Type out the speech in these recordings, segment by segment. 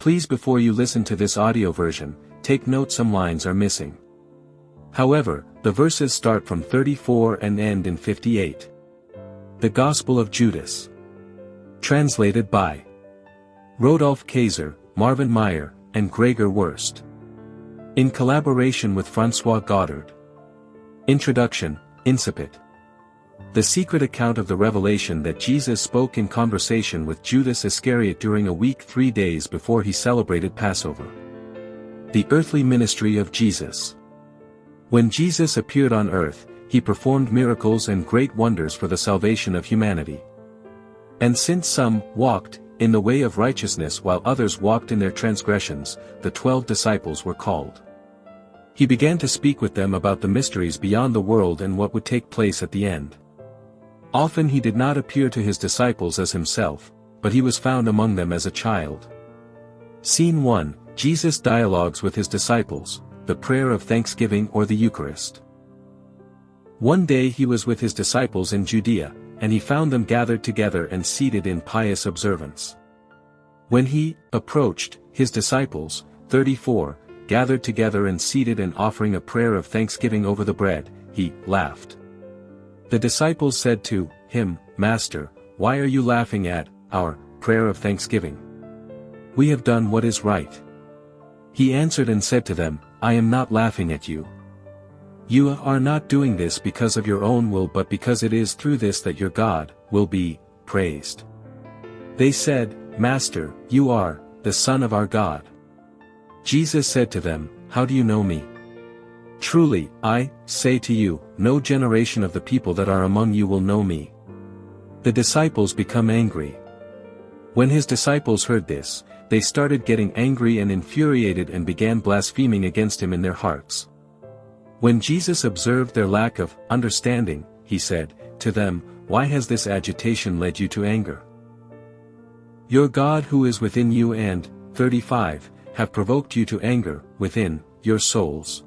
Please, before you listen to this audio version, take note some lines are missing. However, the verses start from 34 and end in 58. The Gospel of Judas. Translated by Rodolphe Kaiser, Marvin and Gregor Wurst. In collaboration with François Goddard. Introduction, Incipit. The secret account of the revelation that Jesus spoke in conversation with Judas Iscariot during a week 3 days before he celebrated Passover. The earthly ministry of Jesus. When Jesus appeared on earth, he performed miracles and great wonders for the salvation of humanity. And since some walked in the way of righteousness while others walked in their transgressions, the 12 disciples were called. He began to speak with them about the mysteries beyond the world and what would take place at the end. Often he did not appear to his disciples as himself, but he was found among them as a child. Scene 1, Jesus dialogues with his disciples, the prayer of thanksgiving or the Eucharist. One day he was with his disciples in Judea, and he found them gathered together and seated in pious observance. When he approached, his disciples, 34, gathered together and seated and offering a prayer of thanksgiving over the bread, he laughed. The disciples said to him, "Master, why are you laughing at our prayer of thanksgiving? We have done what is right." He answered and said to them, "I am not laughing at you. You are not doing this because of your own will, but because it is through this that your God will be praised." They said, "Master, you are the Son of our God." Jesus said to them, "How do you know me? Truly, I say to you, no generation of the people that are among you will know me." The disciples become angry. When his disciples heard this, they started getting angry and infuriated and began blaspheming against him in their hearts. When Jesus observed their lack of understanding, he said to them, "Why has this agitation led you to anger? Your God who is within you and, 35, have provoked you to anger within your souls.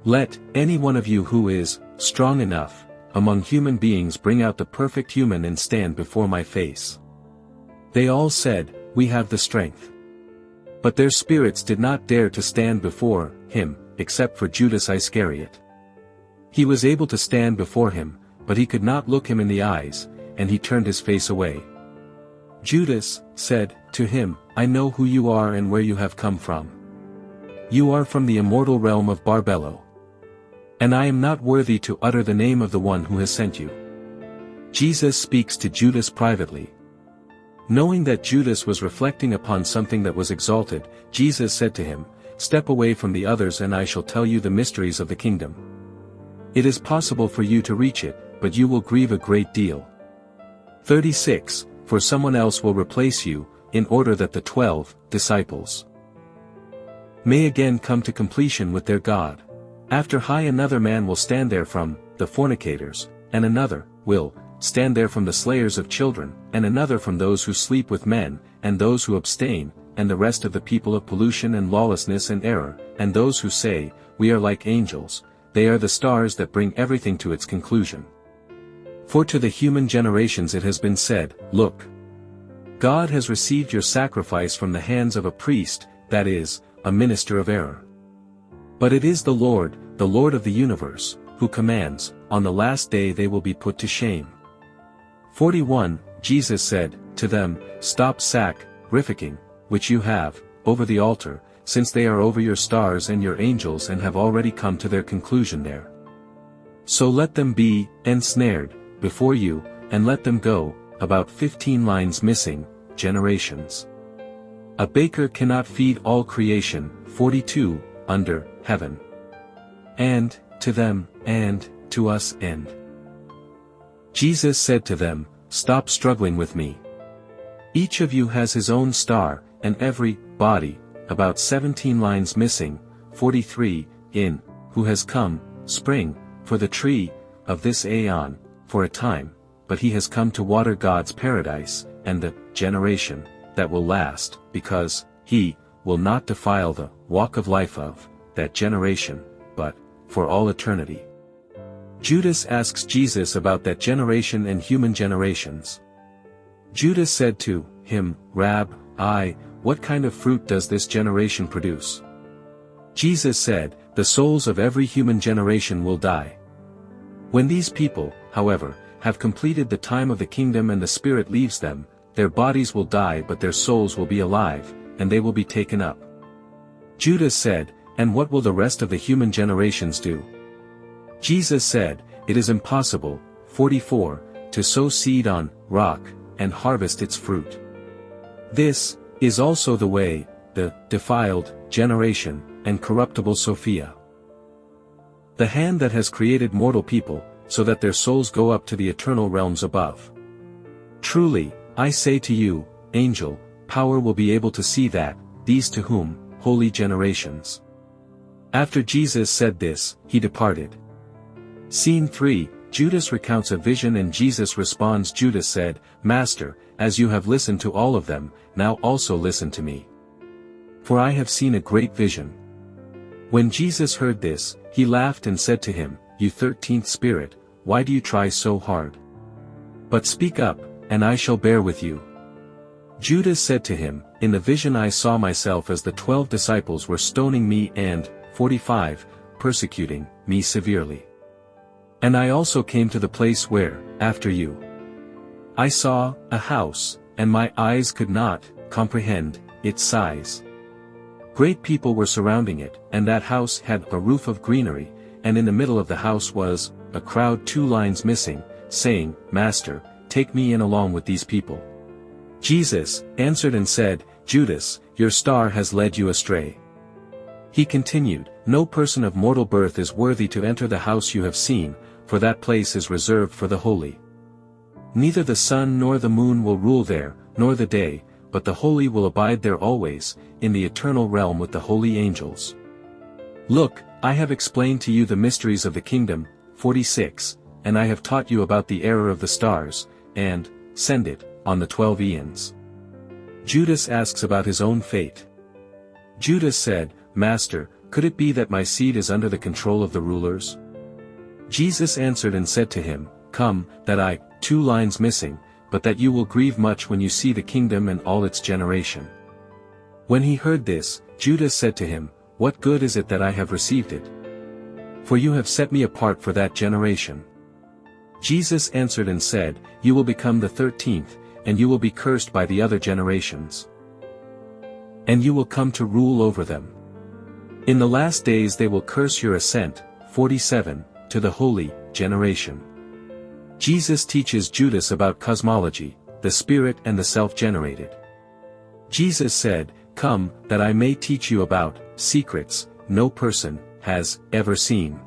Let any one of you who is strong enough among human beings bring out the perfect human and stand before my face." They all said, "We have the strength." But their spirits did not dare to stand before him, except for Judas Iscariot. He was able to stand before him, but he could not look him in the eyes, and he turned his face away. Judas said to him, "I know who you are and where you have come from. You are from the immortal realm of Barbello. And I am not worthy to utter the name of the one who has sent you." Jesus speaks to Judas privately. Knowing that Judas was reflecting upon something that was exalted, Jesus said to him, "Step away from the others and I shall tell you the mysteries of the kingdom. It is possible for you to reach it, but you will grieve a great deal." 36, for someone else will replace you, in order that the 12 disciples may again come to completion with their God. After another man will stand there from the fornicators, and another will stand there from the slayers of children, and another from those who sleep with men, and those who abstain, and the rest of the people of pollution and lawlessness and error, and those who say, "We are like angels," they are the stars that bring everything to its conclusion. For to the human generations it has been said, "Look, God has received your sacrifice from the hands of a priest, that is, a minister of error. But it is the Lord of the universe, who commands, on the last day they will be put to shame." 41, Jesus said to them, "Stop sacrificing, which you have, over the altar, since they are over your stars and your angels and have already come to their conclusion there. So let them be ensnared before you, and let them go." About 15 lines missing, generations. A baker cannot feed all creation, 42, under heaven. And to them, and to us, and. Jesus said to them, "Stop struggling with me. Each of you has his own star, and every body, about 17 lines missing, 43, in, who has come, spring, for the tree, of this aeon, for a time, but he has come to water God's paradise, and the generation that will last, because he will not defile the walk of life of that generation, but for all eternity." Judas asks Jesus about that generation and human generations. Judas said to him, "Rabbi, what kind of fruit does this generation produce? Jesus said, the souls of every human generation will die. When these people, however, have completed the time of the kingdom and the Spirit leaves them, their bodies will die but their souls will be alive, and they will be taken up. Judas said, and what will the rest of the human generations do? Jesus said, it is impossible, 44, to sow seed on rock, and harvest its fruit. This is also the way, the defiled generation, and corruptible Sophia. The hand that has created mortal people, so that their souls go up to the eternal realms above. Truly, I say to you, angel, power will be able to see that, these to whom, holy generations. After Jesus said this, he departed. Scene 3, Judas recounts a vision and Jesus responds. Judas said, Master, as you have listened to all of them, now also listen to me. For I have seen a great vision. When Jesus heard this, he laughed and said to him, You 13th spirit, why do you try so hard? But speak up, and I shall bear with you. Judas said to him, In the vision I saw myself as the 12 disciples were stoning me and, 45, persecuting me severely. And I also came to the place where, after you, I saw a house, and my eyes could not comprehend its size. Great people were surrounding it, and that house had a roof of greenery, and in the middle of the house was a crowd 2 lines missing, saying, Master, take me in along with these people. Jesus answered and said, Judas, your star has led you astray. He continued, No person of mortal birth is worthy to enter the house you have seen, for that place is reserved for the holy. Neither the sun nor the moon will rule there, nor the day, but the holy will abide there always, in the eternal realm with the holy angels. Look, I have explained to you the mysteries of the kingdom, 46, and I have taught you about the error of the stars, and, send it, on the 12 eons. Judas asks about his own fate. Judas said, Master, could it be that my seed is under the control of the rulers? Jesus answered and said to him, Come, that I, 2 lines missing, but that you will grieve much when you see the kingdom and all its generation. When he heard this, Judas said to him, What good is it that I have received it? For you have set me apart for that generation. Jesus answered and said, You will become the 13th, and you will be cursed by the other generations. And you will come to rule over them. In the last days they will curse your ascent, 47, to the holy generation. Jesus teaches Judas about cosmology, the spirit and the self-generated. Jesus said, Come, that I may teach you about secrets no person has ever seen.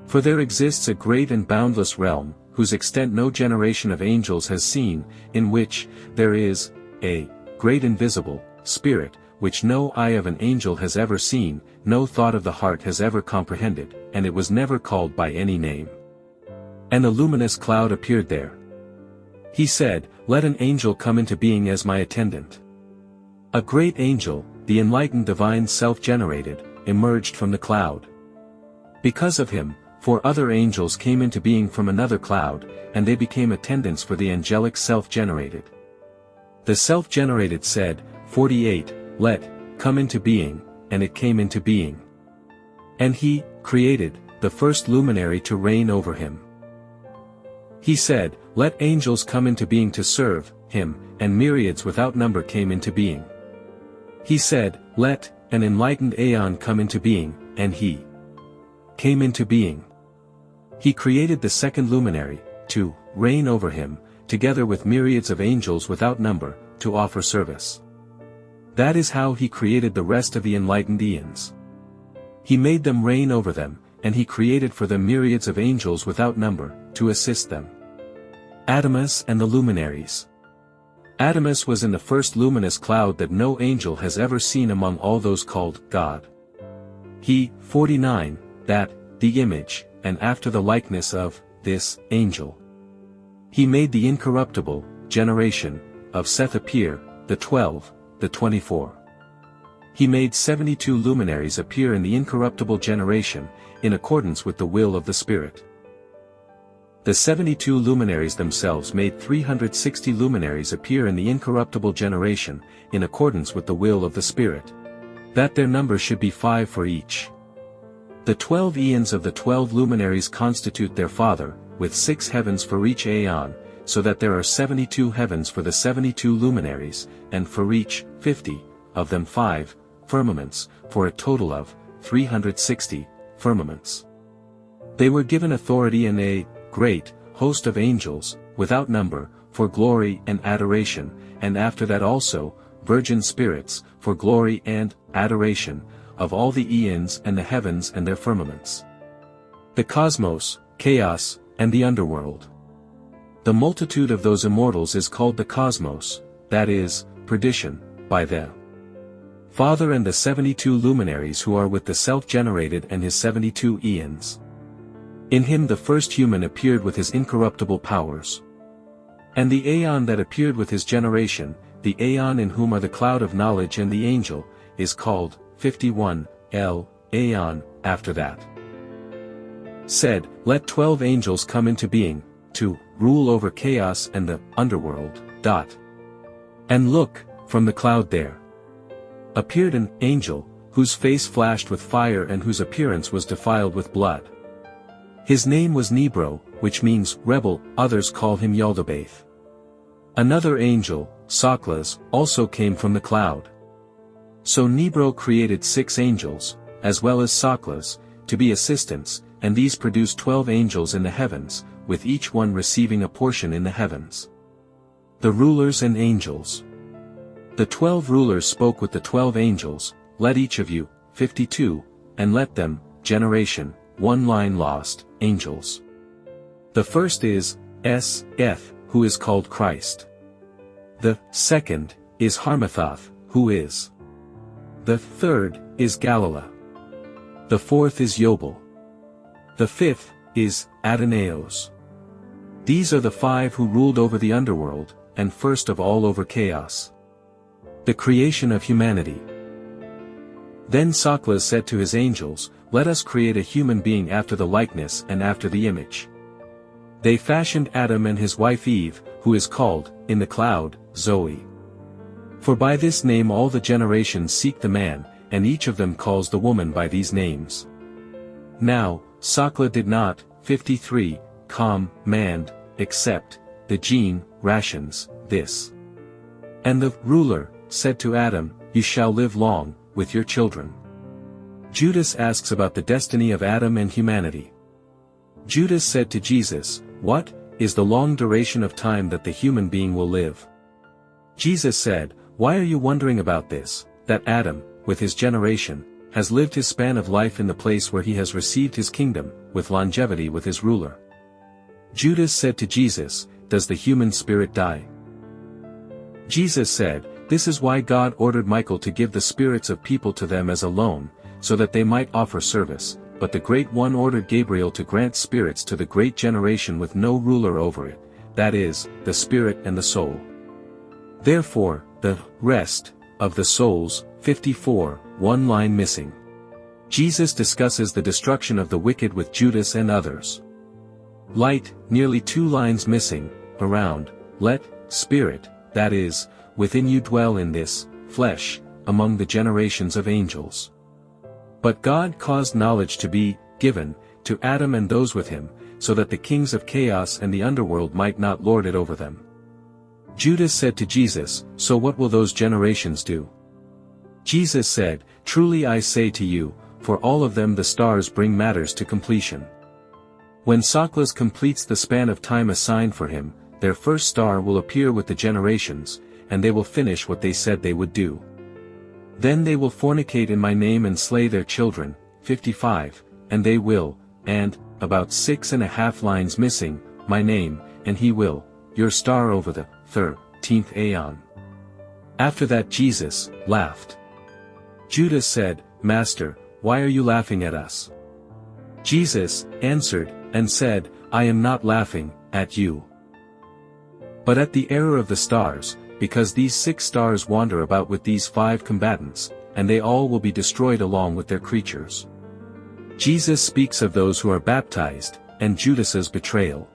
For there exists a great and boundless realm, whose extent no generation of angels has seen, in which there is a great invisible spirit, which no eye of an angel has ever seen, no thought of the heart has ever comprehended, and it was never called by any name. And a luminous cloud appeared there. He said, Let an angel come into being as my attendant. A great angel, the enlightened divine self-generated, emerged from the cloud. Because of him, 4 other angels came into being from another cloud, and they became attendants for the angelic self-generated. The self-generated said, 48, Let come into being, and it came into being. And he created the first luminary to reign over him. He said, Let angels come into being to serve him, and myriads without number came into being. He said, Let an enlightened aeon come into being, and he came into being. He created the second luminary, to reign over him, together with myriads of angels without number, to offer service. That is how he created the rest of the enlightened eons. He made them reign over them, and he created for them myriads of angels without number, to assist them. Adamus and the luminaries. Adamus was in the first luminous cloud that no angel has ever seen among all those called God. He, 49, that, the image, and after the likeness of, this, angel. He made the incorruptible, generation, of Seth appear, the 12, the 24. He made 72 luminaries appear in the incorruptible generation, in accordance with the will of the Spirit. The 72 luminaries themselves made 360 luminaries appear in the incorruptible generation, in accordance with the will of the Spirit. That their number should be 5 for each. The 12 eons of the 12 luminaries constitute their Father, with 6 heavens for each aeon, so that there are 72 heavens for the 72 luminaries, and for each, 50, of them 5, firmaments, for a total of 360 firmaments. They were given authority and a great host of angels, without number, for glory and adoration, and after that also, virgin spirits, for glory and adoration, of all the eons and the heavens and their firmaments. The cosmos, chaos, and the underworld. The multitude of those immortals is called the cosmos, that is, perdition, by the Father and the 72 luminaries who are with the self-generated and his 72 eons. In him the first human appeared with his incorruptible powers. And the aeon that appeared with his generation, the aeon in whom are the cloud of knowledge and the angel, is called 51, aeon, after that. Said, let 12 angels come into being, to rule over chaos and the underworld. And look, from the cloud there appeared an angel, whose face flashed with fire and whose appearance was defiled with blood. His name was Nebro, which means rebel, others call him Yaldabaoth. Another angel, Soklas, also came from the cloud. So Nebro created 6 angels, as well as Soklas, to be assistants, and these produced 12 angels in the heavens, with each one receiving a portion in the heavens. The rulers and angels. The 12 rulers spoke with the 12 angels, let each of you, 52, and let them, generation, 1 line lost, angels. The first is, Eth, who is called Christ. The second, is Harmathoth, who is. The third, is Galilah. The fourth is Yobel. The fifth, is Adonaios. These are the 5 who ruled over the underworld, and first of all over chaos. The creation of humanity. Then Soklas said to his angels, let us create a human being after the likeness and after the image. They fashioned Adam and his wife Eve, who is called, in the cloud, Zoe. For by this name all the generations seek the man, and each of them calls the woman by these names. Now, Sokla did not, 53, command, except, the gene, rations, this. And the ruler said to Adam, you shall live long, with your children. Judas asks about the destiny of Adam and humanity. Judas said to Jesus, what is the long duration of time that the human being will live? Jesus said, why are you wondering about this, that Adam, with his generation, has lived his span of life in the place where he has received his kingdom, with longevity with his ruler? Judas said to Jesus, does the human spirit die? Jesus said, this is why God ordered Michael to give the spirits of people to them as a loan, so that they might offer service, but the Great One ordered Gabriel to grant spirits to the great generation with no ruler over it, that is, the spirit and the soul. Therefore, the rest of the souls, 54, 1 line missing. Jesus discusses the destruction of the wicked with Judas and others. Light, nearly 2 lines missing, around, let, spirit, that is, within you dwell in this, flesh, among the generations of angels. But God caused knowledge to be given to Adam and those with him, so that the kings of chaos and the underworld might not lord it over them. Judas said to Jesus, so what will those generations do? Jesus said, truly I say to you, for all of them the stars bring matters to completion. When Soklas completes the span of time assigned for him, their first star will appear with the generations, and they will finish what they said they would do. Then they will fornicate in my name and slay their children, 55, and they will, and, about 6.5 lines missing, my name, and he will, your star over the 13th aeon. After that Jesus laughed. Judas said, Master, why are you laughing at us? Jesus answered, and said, I am not laughing at you, but at the error of the stars, because these 6 stars wander about with these 5 combatants, and they all will be destroyed along with their creatures. Jesus speaks of those who are baptized, and Judas's betrayal.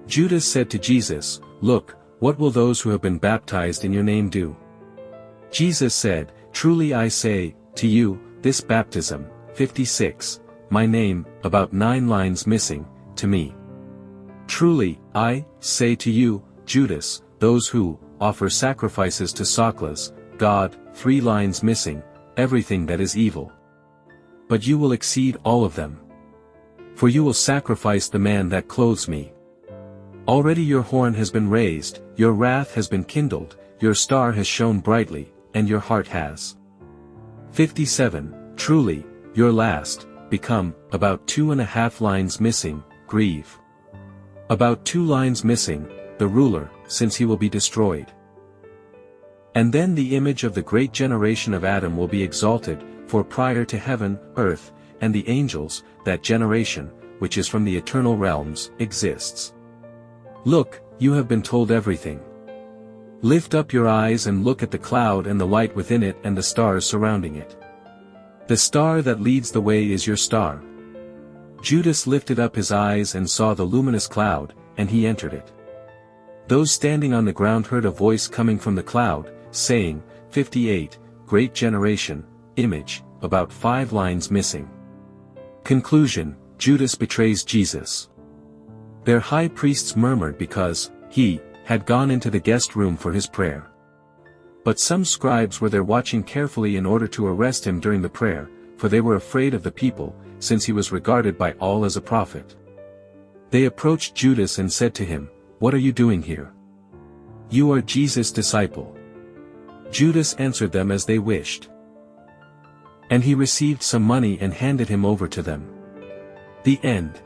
Judas said to Jesus, "Look, what will those who have been baptized in your name do?" Jesus said, "Truly I say to you, this baptism," 56, my name, about 9 lines missing, to me. "Truly, I say to you, Judas, those who offer sacrifices to Saklas, God," 3 lines missing, everything that is evil. "But you will exceed all of them. For you will sacrifice the man that clothes me. Already your horn has been raised, your wrath has been kindled, your star has shone brightly, and your heart has." 57, truly, your last, become, about 2.5 lines missing, grieve. About 2 lines missing, the ruler, since he will be destroyed. And then the image of the great generation of Adam will be exalted, for prior to heaven, earth, and the angels, that generation, which is from the eternal realms, exists. Look, you have been told everything. Lift up your eyes and look at the cloud and the light within it and the stars surrounding it. The star that leads the way is your star. Judas lifted up his eyes and saw the luminous cloud, and he entered it. Those standing on the ground heard a voice coming from the cloud, saying, 58, great generation, image, about 5 lines missing. Conclusion, Judas betrays Jesus. Their high priests murmured because he had gone into the guest room for his prayer. But some scribes were there watching carefully in order to arrest him during the prayer, for they were afraid of the people, since he was regarded by all as a prophet. They approached Judas and said to him, "What are you doing here? You are Jesus' disciple." Judas answered them as they wished. And he received some money and handed him over to them. The end.